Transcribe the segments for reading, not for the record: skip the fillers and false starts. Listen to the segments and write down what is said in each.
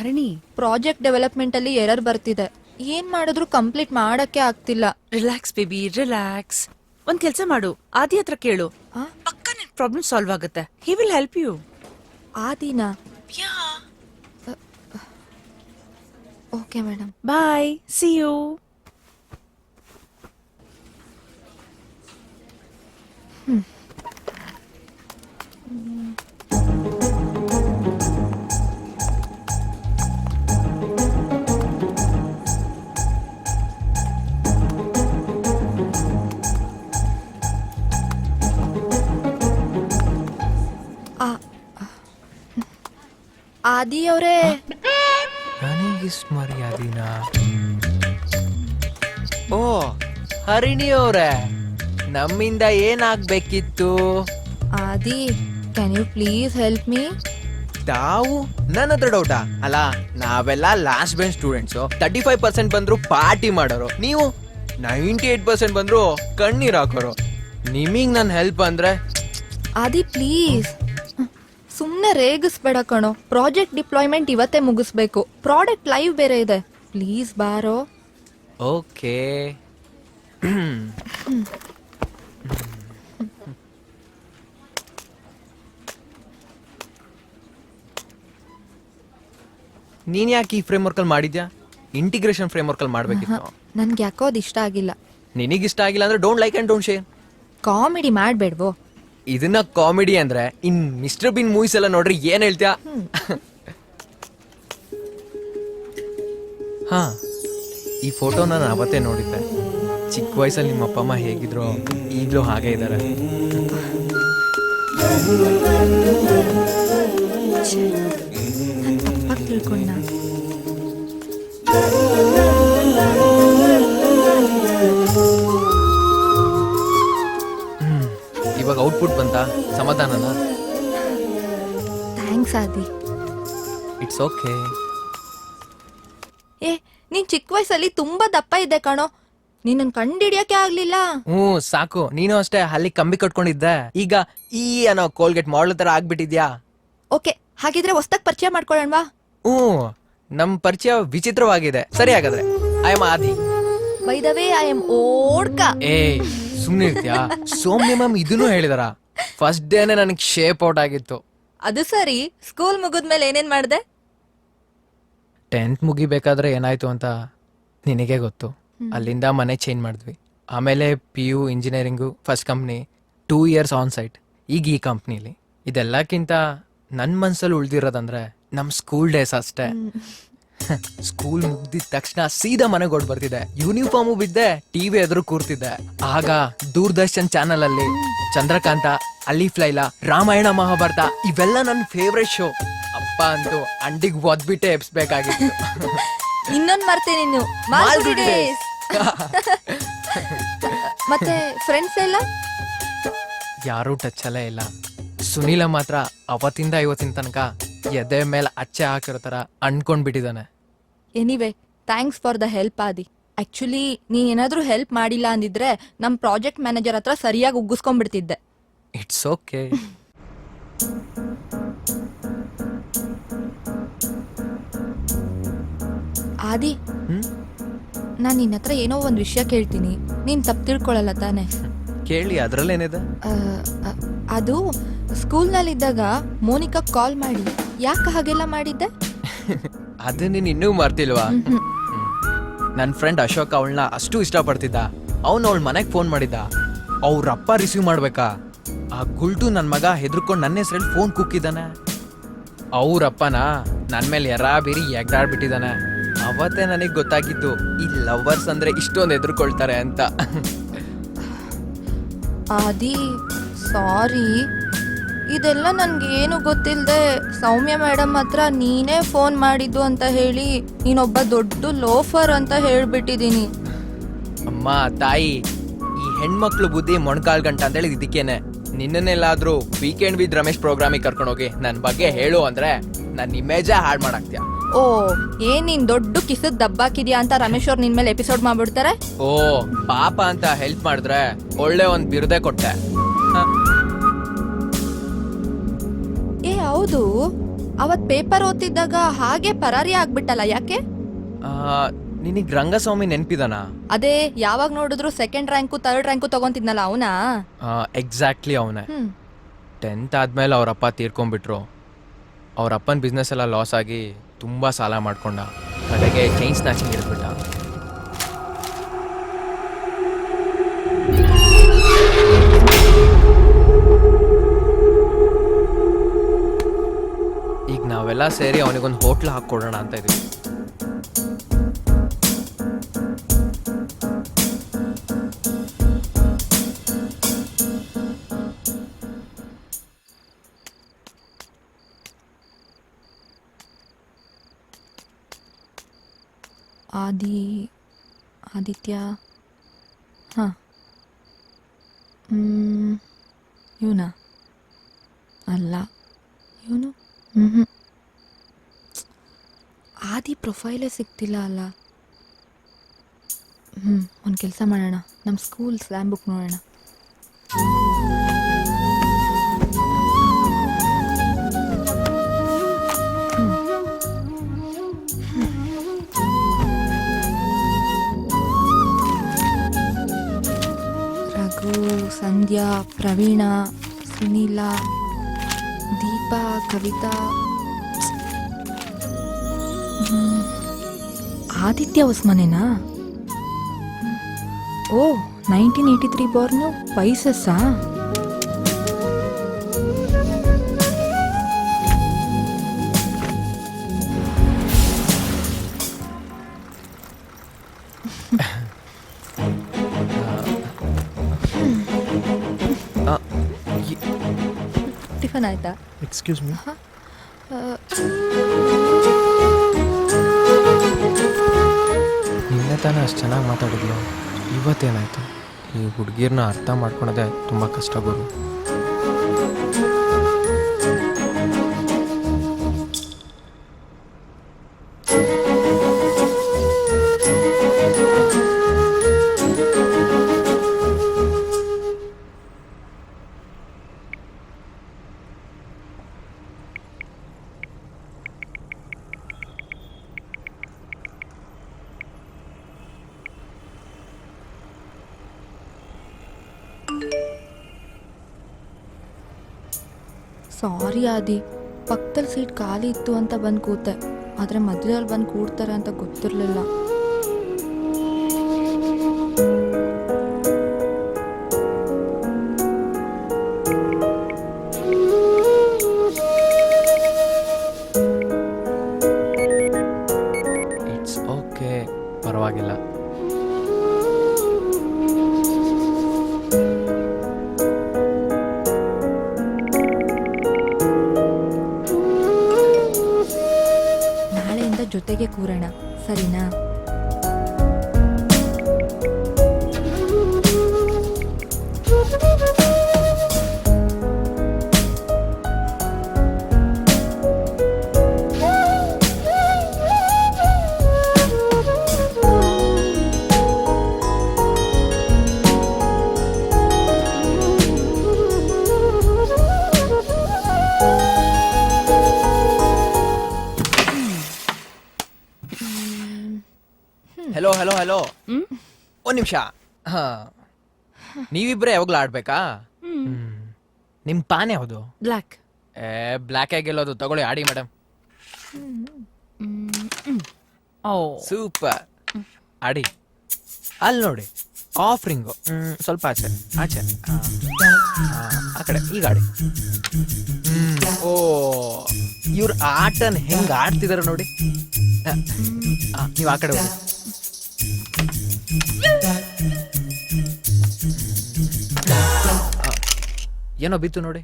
Harini, project development ಅಲ್ಲಿ error ಬರ್ತಿದೆ. ಏನ್ ಮಾಡಿದ್ರು ಕಂಪ್ಲೀಟ್ ಮಾಡಕ್ಕೆ ಆಗ್ತಿಲ್ಲ. Relax baby, relax. ಒಂದ್ ಕೆಲ್ಸ ಮಾಡು, ಆದಿ ಹತ್ರ ಕೇಳು. ಪಕ್ಕ ನಿನ್ ಪ್ರಾಬ್ಲಮ್ ಸಾಲ್ವ್ ಆಗುತ್ತೆ. He will help you. ಆದಿನಾ? Okay madam, bye, see you. Adi ಅವರೇ. ನನಗಿಷ್ಟು ಮರ್ಯಾದಿನ? ಓ ಹರಿಣಿ ಅವ್ರೆ, ನಮ್ಮಿಂದ ಏನಾಗ್ಬೇಕಿತ್ತು? Aadi, can you please help me? ತಾವು ನನ್ನ ಹತ್ರ ಡೌಟಾ? ಅಲ್ಲ, ನಾವೆಲ್ಲ ಲಾಸ್ಟ್ ಬೆಂಚ್ ಸ್ಟೂಡೆಂಟ್ಸು. 35% ಬಂದ್ರು ಪಾರ್ಟಿ ಮಾಡೋರು, ನೀವು 98% ಬಂದ್ರು ಕಣ್ಣೀರ್ ಹಾಕೋರು. ನಿಮಗ್ ನನ್ ಹೆಲ್ಪ್ ಅಂದ್ರೆ? ಆದಿ ಪ್ಲೀಸ್, ಸುಮ್ನೆ ರೇಗಿಸ್ಬೇಡ ಕಣೋ. ಪ್ರಾಜೆಕ್ಟ್ ಡಿಪ್ಲಾಯ್ಮೆಂಟ್ ಇವತ್ತೇ ಮುಗಿಸ್ಬೇಕು. ಪ್ರಾಡಕ್ಟ್ ಲೈವ್ ಬೇರೆ ಇದೆ. ಪ್ಲೀಸ್ ಬಾರೋ. ಓಕೆ. ನೀನ್ ಯಾಕೆ ಈ ಫ್ರೇಮ್ ವರ್ಕ್ ಅಲ್ಲಿ ಮಾಡಿದ್ಯಾ? ಇಂಟಿಗ್ರೇಷನ್ ಫ್ರೇಮ್ ವರ್ಕ್ ಅಲ್ಲಿ ಮಾಡ್ಬೇಕಿತ್ತು. ನನ್ಗೆ ಯಾಕೋ ಅದು ಇಷ್ಟ ಆಗಿಲ್ಲ. ನಿನಗಿಷ್ಟ ಆಗಿಲ್ಲ ಅಂದ್ರೆ don't like and don't share. Comedy ಮಾಡ್ಬೇಡ್ವೋ? ಇದನ್ನ ಕಾಮಿಡಿ ಅಂದ್ರೆ ಇನ್ ಮಿಸ್ಟರ್ ಬಿನ್ ಮೂವೀಸ್ ಎಲ್ಲ ನೋಡ್ರಿ ಏನ್ ಹೇಳ್ತೀಯಾ? ಹಾ, ಈ ಫೋಟೋ ನಾನು ಅವತ್ತೇ ನೋಡಿದ್ದೆ. ಚಿಕ್ಕ ವಯಸ್ಸಲ್ಲಿ ನಿಮ್ಮ ಅಪ್ಪ ಅಮ್ಮ ಹೇಗಿದ್ರು ಈಗ್ಲೂ ಹಾಗೆ ಇದ್ದಾರೆ. ತಪ್ಪಾಗಿ ತಿಳ್ಕೊಂಡ. ಇವಾಗ ಔಟ್ಪುಟ್ ಬಂತ? ಸಮಾಧಾನನ? Thanks Adi. It's okay. ಏ, ನೀನ್ ಚಿಕ್ಕ ವಯಸ್ಸಲ್ಲಿ ತುಂಬಾ ದಪ್ಪ ಇದ್ದೆ ಕಣೋ. ನಿನ್ನನ್ ಕಂಡಿಡಿಯಕ್ಕೆ ಆಗ್ಲಿಲ್ಲ. ಸಾಕು. ನೀನು ಅಷ್ಟೇ ಅಲ್ಲಿ ಕಂಬಿ ಕಟ್ಕೊಂಡಿದ್ದೆ. ಈಗ ಈ ಅನ್ನೋ ಕೋಲ್ಗೇಟ್ ಮಾಡಲ್ ತರ ಆಗ್ಬಿಟ್ಟಿದ್ಯಾ. ಓಕೆ, ಹಾಗಿದ್ರೆ ಹೊಸ್ದಾಗ್ ಪರಿಚಯ ಮಾಡ್ಕೊಳ್ಳೋಣವಾ? ನಮ್ ಪರಿಚಯ ವಿಚಿತ್ರವಾಗಿದೆ. ಸರಿ, ಹಾಗಾದ್ರೆ I am Adi. By the way, I am ಓಡ್ಕ. ಏ ಸುಮ್ನೆ ಇರ್ತೀಯಾ? ಸೌಮ್ಯ ಮ್ಯಾಮ್ ಇದನ್ನು ಹೇಳಿದಾರ. ಫಸ್ಟ್ ಡೇನೆ ನನಗೆ ಶೇಪ್ ಔಟ್ ಆಗಿತ್ತು. ಅದು ಸರಿ, ಸ್ಕೂಲ್ ಮುಗಿದ್ಮೇಲೆ ಏನೇನ್ ಮಾಡ್ದೆ? 10th ಮುಗಿಬೇಕಾದ್ರೆ ಏನಾಯ್ತು ಅಂತ ನಿನಗೆ ಗೊತ್ತು. ಅಲ್ಲಿಂದ ಮನೆ ಚೇಂಜ್ ಮಾಡಿದ್ವಿ. ಆಮೇಲೆ PU engineering, first company, 2 years on site, ಈಗ ಈ ಕಂಪ್ನಿಲಿ. ಇದೆಲ್ಲಕ್ಕಿಂತ ನನ್ನ ಮನ್ಸಲ್ಲಿ ಉಳ್ದಿರೋದಂದ್ರೆ ನಮ್ ಸ್ಕೂಲ್ ಡೇಸ್ ಅಷ್ಟೇ. ಸ್ಕೂಲ್ ಮುಗ್ದಿದ ತಕ್ಷಣ ಸೀದಾ ಮನೆಗೆ ಓಡ್ ಬರ್ತಿದ್ದೆ. ಯೂನಿಫಾರ್ಮು ಬಿದ್ದೆ, ಟಿವಿ ಎದುರು ಕೂರ್ತಿದ್ದೆ. ಆಗ ದೂರದರ್ಶನ್ ಚಾನಲ್ ಅಲ್ಲಿ ಚಂದ್ರಕಾಂತ, ಅಲಿಫ್ ಲೈಲಾ, ರಾಮಾಯಣ ಮಹಾಭಾರತ ಇವೆಲ್ಲ ನನ್ನ ಫೇವ್ರೆಟ್ ಶೋ. ಅಪ್ಪ ಅಂತೂ ಅಂಡಿಗೆ ಒದ್ಬಿಟ್ಟೆ ಎಬ್ಸ್ಬೇಕಾಗಿತ್ತು. ಇನ್ನೊಂದ್ ಮರ್ತೇನೆ, ನೀನು ಮಾಲ್ಗುಡಿ ಡೇಸ್. ಮತ್ತೆ ಫ್ರೆಂಡ್ಸ್ ಎಲ್ಲ ಯಾರೂ ಟಚ್ ಅಲ್ಲೇ ಇಲ್ಲ. ಸುನೀಲ ಮಾತ್ರ ಅವತ್ತಿಂದ ಇವತ್ತಿನ ತನಕ ಎದೆ ಮೇಲೆ ಅಚ್ಚೆ ಹಾಕಿರೋ ತರ ಅನ್ಕೊಂಡ್ಬಿಟ್ಟಿದ್ದಾನೆ. Anyway, thanks for the help Adi. Actually ನೀನ್ ಏನಾದ್ರೂ ಹೆಲ್ಪ್ ಮಾಡಿಲ್ಲ ಅಂದಿದ್ರೆ ನಮ್ ಪ್ರಾಜೆಕ್ಟ್ ಮ್ಯಾನೇಜರ್ ಹತ್ರ ಸರಿಯಾಗಿ ಉಗ್ಗಿಸ್ಕೊಂಡ್ಬಿಡ್ತಿದ್ದೆ. It's okay. ಆದಿ, ನಾನ್ ನಿನ್ನ ಹತ್ರ ಏನೋ ಒಂದ್ ವಿಷಯ ಕೇಳ್ತೀನಿ, ನೀನ್ ತಪ್ಪು ತಿಳ್ಕೊಳಲ್ಲ ತಾನೆ? ಕೇಳಿ, ಅದ್ರಲ್ಲೇನಿದೆ? ಅದು ಸ್ಕೂಲ್ನಲ್ಲಿದ್ದಾಗ ಮೋನಿಕಾ ಕಾಲ್ ಮಾಡಿ ಯಾಕೆ ಹಾಗೆಲ್ಲ ಮಾಡಿದ್ದೆ? ಅದು ನೀನ್ ಇನ್ನೂ ಮರ್ತಿಲ್ವಾ? ನನ್ನ ಫ್ರೆಂಡ್ ಅಶೋಕ್ ಅವಳನ್ನ ಅಷ್ಟು ಇಷ್ಟಪಡ್ತಿದ್ದ. ಅವನು ಅವಳ ಮನೆಗೆ ಫೋನ್ ಮಾಡಿದ್ದ. ಅವ್ರಪ್ಪ ರಿಸೀವ್ ಮಾಡ್ಬೇಕಾ? ಆ ಗುಲ್ಟು ನನ್ನ ಮಗ ಹೆದರ್ಕೊಂಡು ನನ್ನ ಹೆಸರಲ್ಲಿ ಫೋನ್ ಕುಕ್ಕಿದ್ದಾನೆ. ಅವ್ರಪ್ಪನ ನನ್ನ ಮೇಲೆ ಬೀರಿ ಎಗ್ದಾಡ್ಬಿಟ್ಟಿದ್ದಾನೆ. ಅವತ್ತೇ ನನಗೆ ಗೊತ್ತಾಗಿದ್ದು ಈ ಲವರ್ಸ್ ಅಂದ್ರೆ ಇಷ್ಟೊಂದು ಹೆದರ್ಕೊಳ್ತಾರೆ ಅಂತ. ಆದಿ, ಸಾರಿ. ಇದೆಲ್ಲ ನನ್ಗೆ ಏನು ಗೊತ್ತಿಲ್ಲದೆ ಸೌಮ್ಯ ಮೇಡಮ್ ಹತ್ರ ನೀನೇ ಫೋನ್ ಮಾಡಿದ್ದು ಅಂತ ಹೇಳಿ ನೀನೊಬ್ಬ ದೊಡ್ಡ ಲೋಫರ್ ಅಂತ ಹೇಳ್ಬಿಟ್ಟಿದೀನಿ. ಅಮ್ಮ ತಾಯಿ, ಈ ಹೆಣ್ಮಕ್ಳು ಬುದ್ಧಿ ಮೊಣಕಾಲ್ ಗಂಟ ಅಂತ ಹೇಳಿ ಇದಕ್ಕೇನೆ. ನಿನ್ನೆಲ್ಲಾದ್ರೂ ವೀಕೆಂಡ್ ವಿತ್ ರಮೇಶ್ ಪ್ರೋಗ್ರಾಮಿಗೆ ಕರ್ಕೊಂಡೋಗಿ ನನ್ನ ಬಗ್ಗೆ ಹೇಳು ಅಂದ್ರೆ ನನ್ನ ಇಮೇಜೇ ಹಾಳು ಮಾಡಾಕ್ತೀಯ. ಓ, ಏನ್ ನೀನ್ ದೊಡ್ಡ ಕಿಸದ್ ದಬ್ಬಾಕಿದ್ಯಾ ಅಂತ ರಮೇಶ್ ಅವ್ರು ನಿನ್ ಮೇಲೆ ಎಪಿಸೋಡ್ ಮಾಡ್ಬಿಡ್ತಾರೆ. ಓ, ಪಾಪ ಅಂತ ಹೆಲ್ಪ್ ಮಾಡಿದ್ರೆ ಒಳ್ಳೆ ಒಂದ್ ಬಿರುದೆ ಕೊಟ್ಟೆ. ಏ ಹೌದು, ಅವತ್ ಪೇಪರ್ ಓದ್ತಿದ್ದಾಗ ಹಾಗೆ ಪರಾರಿ ಆಗ್ಬಿಟ್ಟಲ್ಲ, ಯಾಕೆ? ನಿನಗೆ ರಂಗಸ್ವಾಮಿ ನೆನ್ಪಿದಾನ? ಅದೇ ಯಾವಾಗ ನೋಡಿದ್ರು ಸೆಕೆಂಡ್ ರ್ಯಾಂಕು ಥರ್ಡ್ ರ್ಯಾಂಕು ತಗೊಂತಿದ್ನಲ್ಲ ಅವನಾ? ಎಕ್ಸಾಕ್ಟ್ಲಿ ಅವನೇ. 10th ಆದ್ಮೇಲೆ ಅವರಪ್ಪ ತೀರ್ಕೊಂಡ್ಬಿಟ್ರು. ಅವ್ರ ಅಪ್ಪನ ಬಿಸ್ನೆಸ್ ಎಲ್ಲ ಲಾಸ್ ಆಗಿ ತುಂಬ ಸಾಲ ಮಾಡ್ಕೊಂಡ. ಕಡೆಗೆ ಚೈನ್ ಸ್ನ್ಯಾಚಿಂಗ್ ಹಿಡಿದ್ಬಿಟ್ಟ. ಈಗ ನಾವೆಲ್ಲ ಸೇರಿ ಅವನಿಗೊಂದು ಹೋಟ್ಲ್ ಹಾಕ್ಕೊಡೋಣ ಅಂತ ಇದೀವಿ. ಆದಿತ್ಯ, ಹಾಂ, ಇವನಾ? ಅಲ್ಲ, ಇವನು ಆದಿ ಪ್ರೊಫೈಲೇ ಸಿಗ್ತಿಲ್ಲ ಅಲ್ಲ. ಒಂದು ಕೆಲಸ ಮಾಡೋಣ, ನಮ್ಮ ಸ್ಕೂಲ್ ಸ್ಲ್ಯಾಮ್ ಬುಕ್ ನೋಡೋಣ. ರಘು, ಸಂಧ್ಯಾ, ಪ್ರವೀಣ, ಸುನೀಲ, ದೀಪಾ, ಕವಿತಾ. ಆದಿತ್ಯ ಹೊಸ್ಮನೇನಾ? ಓ, 1983 ಬಾರ್ನು, ಪೈಸಸ್ಸಾ? ಟಿಫನ್ ಆಯ್ತಾ? Excuse me. ನಿನ್ನೆ ತಾನೇ ಅಷ್ಟು ಚೆನ್ನಾಗಿ ಮಾತಾಡಿದ್ಲು, ಇವತ್ತೇನಾಯ್ತು? ಈ ಹುಡುಗಿರ್ನ ಅರ್ಥ ಮಾಡ್ಕೊಳೋದೇ ತುಂಬ ಕಷ್ಟ ಗುರು. ಸಾರಿ ಆದಿ, ಪಕ್ಕದಲ್ಲಿ ಸೀಟ್ ಖಾಲಿ ಇತ್ತು ಅಂತ ಬಂದು ಕೂತೆ, ಆದರೆ ಮಧ್ಯದಲ್ಲಿ ಬಂದು ಕೂಡ್ತಾರೆ ಅಂತ ಗೊತ್ತಿರಲಿಲ್ಲ. ಇಟ್ಸ್ ಓಕೆ, ಪರವಾಗಿಲ್ಲ. ಜೊತೆಗೆ ಕೂರೋಣ, ಸರಿನಾ? ಹೆಲೋ ಹೆಲೋ ಹೆಲೋ, ಒಂದು ನಿಮಿಷ. ಹಾಂ, ನೀವಿಬ್ಬರೇ ಯಾವಾಗಲೂ ಆಡ್ಬೇಕಾ? ನಿಮ್ಮ ಪಾನ್ ಯಾವುದು? ಬ್ಲ್ಯಾಕ್. ಬ್ಲ್ಯಾಕ್ ಗೆಲ್ಲೋದು, ತಗೊಳ್ಳಿ ಆಡಿ ಮೇಡಮ್. ಓ, ಸೂಪರ್, ಆಡಿ. ಅಲ್ಲಿ ನೋಡಿ, ಆಫ್ ರಿಂಗು, ಸ್ವಲ್ಪ ಆಚೆ ಆಚೆ, ಆ ಕಡೆ, ಈಗ ಆಡಿ. ಓ, ಇವ್ರ ಆಟನ ಹೆಂಗೆ ಆಡ್ತಿದಾರೆ ನೋಡಿ. ನೀವು ಆ ಕಡೆ ಹೋಗಿ. ಏನೋ ಬಿತ್ತು ನೋಡಿ.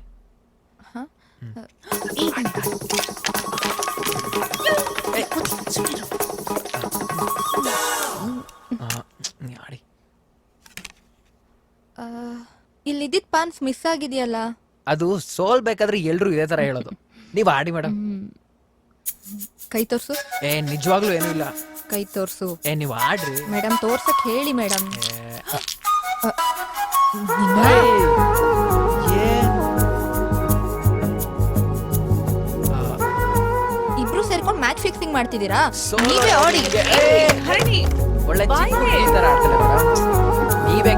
ಆಡಿ. ಇಲ್ಲಿದ್ದಿದ್ ಪಾನ್ಸ್ ಮಿಸ್ ಆಗಿದೆಯಲ್ಲ? ಅದು ಸೋಲ್ಬೇಕಾದ್ರೆ ಎಲ್ರು ಇದೇ ತರ ಹೇಳೋದು. ನೀವ್ ಆಡಿ ಮೇಡಮ್. ಕೈ ತೋರ್ಸು. ನಿಜವಾಗ್ಲೂ ಏನೂ ಇಲ್ಲ. ಕೈ ತೋರ್ಸು. ನೀವ್ ಆಡ್ರಿ ಮೇಡಮ್, ತೋರ್ಸಕ್ ಹೇಳಿ ಮೇಡಮ್. ಮಾಡ್ತಿದ್ದೀರಾ ನೀವೇ ಆಡಿ ಹರಣಿ ಒಳ್ಳೆ ಬಾಯ್ಗೆ. ಚಿಕ್ಕ ಹುಡ್ಗಿ ತರ ಆಡ್ತಾಳೆ ಮೇಡಮ್. ನೀವೇ